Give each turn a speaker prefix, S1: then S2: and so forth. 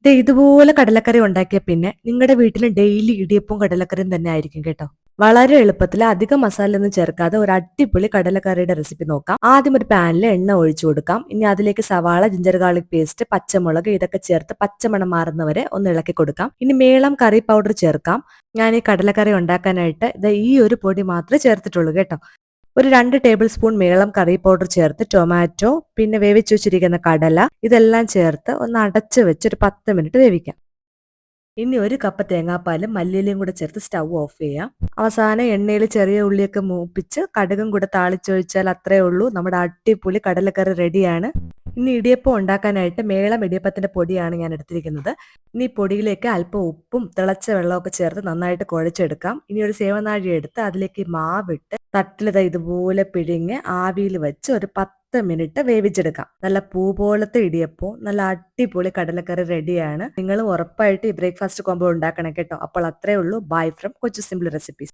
S1: ദേ ഇതുപോലെ കടലക്കറി ഉണ്ടാക്കിയ പിന്നെ നിങ്ങളുടെ വീട്ടിൽ ഡെയിലി ഇടിയപ്പവും കടലക്കറിയും തന്നെ ആയിരിക്കും കേട്ടോ. വളരെ എളുപ്പത്തിൽ അധികം മസാല ഒന്നും ചേർക്കാതെ ഒരു അടിപൊളി കടലക്കറിയുടെ റെസിപ്പി നോക്കാം. ആദ്യം ഒരു പാനിൽ എണ്ണ ഒഴിച്ചു കൊടുക്കാം. ഇനി അതിലേക്ക് സവാള, ജിഞ്ചർ ഗാർലിക് പേസ്റ്റ്, പച്ചമുളക് ഇതൊക്കെ ചേർത്ത് പച്ചമണം മാറുന്നവരെ ഒന്ന് ഇളക്കി കൊടുക്കാം. ഇനി മേളം കറി പൗഡർ ചേർക്കാം. ഞാൻ ഈ കടലക്കറി ഉണ്ടാക്കാനായിട്ട് ഈ ഒരു പൊടി മാത്രമേ ചേർത്തിട്ടുള്ളൂ കേട്ടോ. ഒരു 2 ടേബിൾ സ്പൂൺ മേളം കറി പൗഡർ ചേർത്ത് ടൊമാറ്റോ, പിന്നെ വേവിച്ചു വെച്ചിരിക്കുന്ന കടല ഇതെല്ലാം ചേർത്ത് ഒന്ന് അടച്ചു വെച്ച് ഒരു 10 മിനിറ്റ് വേവിക്കാം. ഇനി ഒരു കപ്പ് തേങ്ങാപ്പാലും മല്ലിയിലയും കൂടെ ചേർത്ത് സ്റ്റൗ ഓഫ് ചെയ്യാം. അവസാനം എണ്ണയിൽ ചെറിയ ഉള്ളിയൊക്കെ മൂപ്പിച്ച് കടുകും കൂടെ താളിച്ചൊഴിച്ചാൽ അത്രേ ഉള്ളൂ, നമ്മുടെ അടിപൊളി കടലക്കറി റെഡിയാണ്. ഇനി ഇടിയപ്പം ഉണ്ടാക്കാനായിട്ട് മേളം ഇടിയപ്പത്തിന്റെ പൊടിയാണ് ഞാൻ എടുത്തിരിക്കുന്നത്. ഇനി പൊടിയിലേക്ക് അല്പം ഉപ്പും തിളച്ച വെള്ളമൊക്കെ ചേർത്ത് നന്നായിട്ട് കുഴച്ചെടുക്കാം. ഇനി ഒരു സേവനാഴി എടുത്ത് അതിലേക്ക് മാവിട്ട് തട്ടിൽ ഇതുപോലെ പിഴിഞ്ഞ് ആവിയിൽ വെച്ച് ഒരു 10 മിനിറ്റ് വേവിച്ചെടുക്കാം. നല്ല പൂ പോലത്തെ ഇടിയപ്പവും നല്ല അടിപൊളി കടലക്കറി റെഡിയാണ്. നിങ്ങൾ ഉറപ്പായിട്ട് ഈ ബ്രേക്ക്ഫാസ്റ്റ് കോംബോ ഉണ്ടാക്കണം കേട്ടോ. അപ്പോൾ അത്രേ ഉള്ളൂ. ബൈ ഫ്രം കൊച്ചു സിമ്പിൾ റെസിപ്പീസ്.